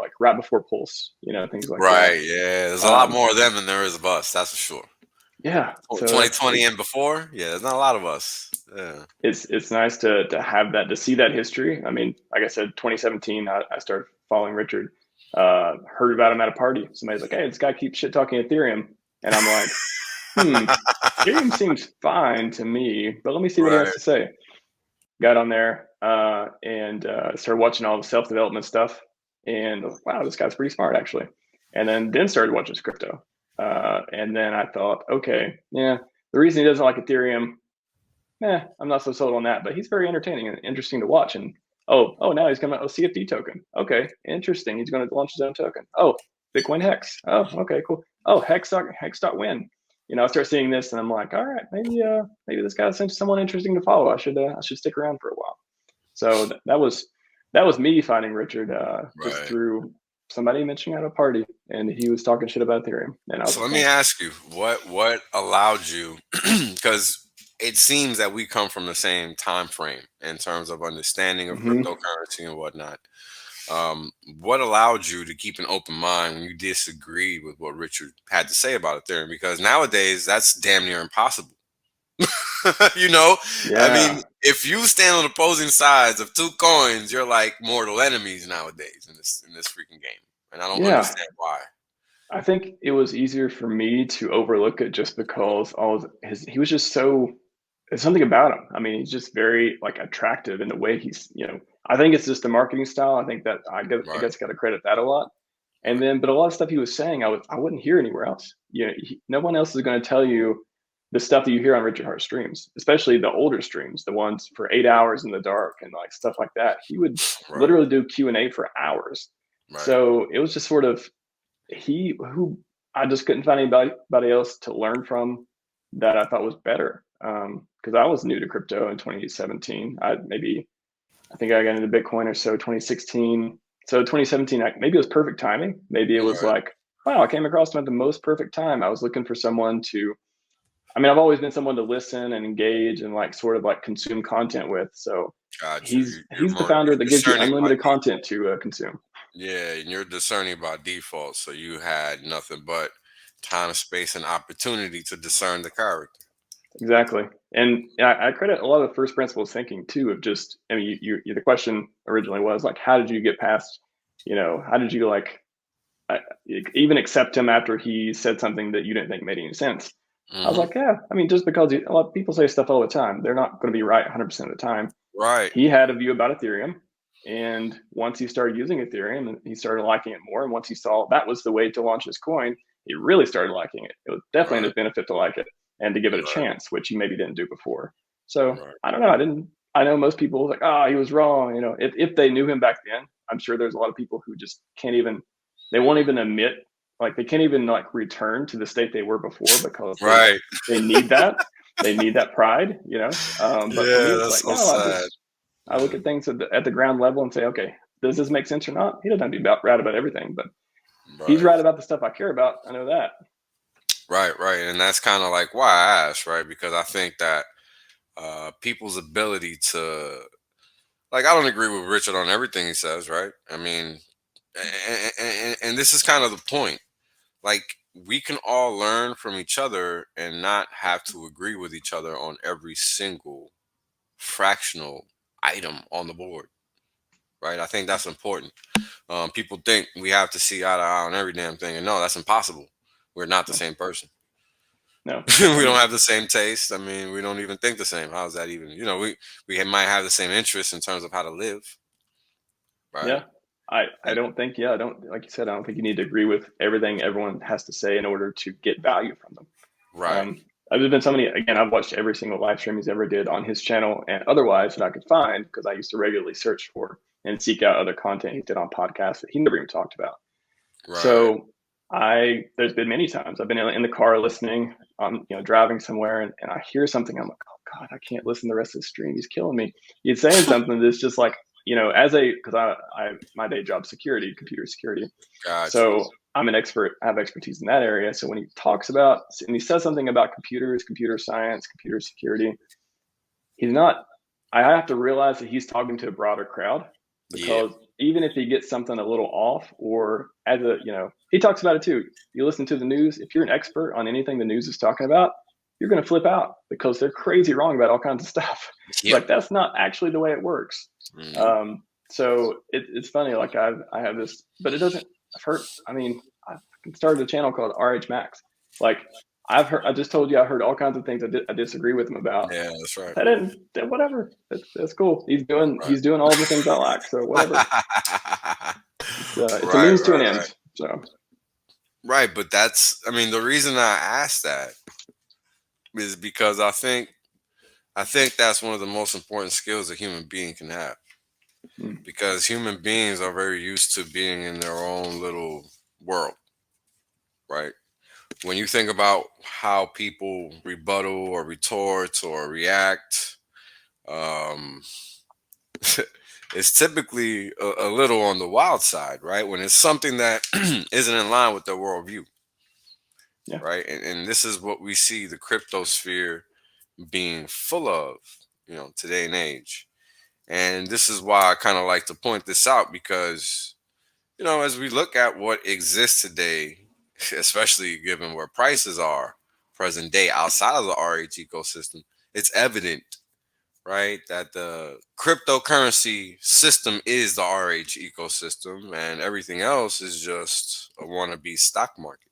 like right before Pulse, things like that. Right. Yeah. There's a lot more of them than there is of us. That's for sure. Yeah. So 2020 and before. Yeah. There's not a lot of us. Yeah. it's nice to have that, to see that history. I mean, like I said, 2017, I started following Richard. Heard about him at a party. Somebody's like, "Hey, this guy keeps shit talking Ethereum," and I'm like, Ethereum seems fine to me, but let me see what he has Right. to say. Got on there and started watching all the self-development stuff, and I was like, wow, this guy's pretty smart actually. And then started watching his crypto, and then I thought, okay, yeah, the reason he doesn't like Ethereum, I'm not so sold on that, but he's very entertaining and interesting to watch. And now he's coming out with CFD token. Okay, interesting. He's going to launch his own token. Oh, Bitcoin Hex. Oh, okay, cool. Oh, Hex.win. I start seeing this and I'm like, all right, maybe this guy's someone interesting to follow. I should stick around for a while. So that was me finding Richard just through somebody mentioning at a party, and he was talking shit about Ethereum. And I was So like, let me ask you, what allowed you? Because it seems that we come from the same time frame in terms of understanding of cryptocurrency and whatnot. What allowed you to keep an open mind when you disagreed with what Richard had to say about Ethereum? Because nowadays that's damn near impossible. I mean, if you stand on opposing sides of two coins, you're like mortal enemies nowadays in this freaking game, and I don't understand why. I think it was easier for me to overlook it just because he was just so, there's something about him. I mean, he's just very like attractive in the way he's, I think it's just the marketing style. I think that I guess got to credit that a lot. And then, but a lot of stuff he was saying, I wouldn't hear anywhere else. No one else is going to tell you the stuff that you hear on Richard Hart streams, especially the older streams, the ones for 8 hours in the dark and like stuff like that. He would literally do Q&A for hours. So it was just sort of, I just couldn't find anybody else to learn from that I thought was better. Because I was new to crypto in 2017. I think I got into Bitcoin or so 2016. So 2017, maybe it was perfect timing. Maybe it was like, wow, I came across him at the most perfect time. I was looking for someone to, I've always been someone to listen and engage and like sort of like consume content with. So he's the founder that gives you unlimited content to consume. Yeah, and you're discerning by default, so you had nothing but time, space, and opportunity to discern the character. Exactly. And I credit a lot of the first principles thinking too, of just, the question originally was like, how did you get past, how did you like even accept him after he said something that you didn't think made any sense? I was like, just because a lot of people say stuff all the time, they're not going to be right 100% of the time. Right. He had a view about Ethereum. And once he started using Ethereum, and he started liking it more. And once he saw that was the way to launch his coin, he really started liking it. It was definitely his benefit to like it and to give it a chance, which he maybe didn't do before. So I don't know. I know most people like, he was wrong. If they knew him back then, I'm sure there's a lot of people who just they won't even admit, like they can't even like return to the state they were before because they need that. They need that pride, But for me, it's like, sad. I look at things at the ground level and say, okay, does this make sense or not? He doesn't have to be right about everything, but he's right about the stuff I care about. I know that. Right. And that's kind of like why I asked, right? Because I think that people's ability to, like, I don't agree with Richard on everything he says, right? I mean, and this is kind of the point. Like, we can all learn from each other and not have to agree with each other on every single fractional item on the board, right? I think that's important. People think we have to see eye to eye on every damn thing, and no, that's impossible. We're not the same person. No, we don't have the same taste. I mean, we don't even think the same. How's that even? We might have the same interests in terms of how to live, right? Yeah, I don't think. Yeah, I don't, like you said, I don't think you need to agree with everything everyone has to say in order to get value from them. Right. There's been so many. Again, I've watched every single live stream he's ever did on his channel and otherwise that I could find, because I used to regularly search for and seek out other content he did on podcasts that he never even talked about. Right. So there's been many times I've been in the car listening, driving somewhere, and I hear something. I'm like, oh God, I can't listen to the rest of the stream. He's killing me. He's saying something that's just like, because I my day job security, computer security. Gotcha. So I'm an expert. I have expertise in that area. So when he talks about, and he says something about computers, computer science, computer security, he's not. I have to realize that he's talking to a broader crowd, because even if he gets something a little off, or as a, he talks about it too. You listen to the news, if you're an expert on anything the news is talking about, you're going to flip out because they're crazy wrong about all kinds of stuff. It's Yep. like, that's not actually the way it works. Hmm. So it's funny. Like I have this, but it doesn't, I've heard, I mean, I started a channel called RHMax. Like I just told you, I heard all kinds of things I disagree with him about. Yeah, that's right. I didn't, whatever. That's cool. Right. He's doing all the things I like. So whatever. It's a Right, means to an right, end. right. So Right, but I mean, the reason I asked that is because I think that's one of the most important skills a human being can have. mm, Because human beings are very used to being in their own little world, right? When you think about how people rebuttal or retort or react, um, it's typically a little on the wild side, right? When it's something that isn't in line with their worldview, yeah, right? And this is what we see the crypto sphere being full of, today and age. And this is why I kind of like to point this out because, as we look at what exists today, especially given where prices are present day outside of the RH ecosystem, it's evident, right, that the cryptocurrency system is the RH ecosystem and everything else is just a wannabe stock market.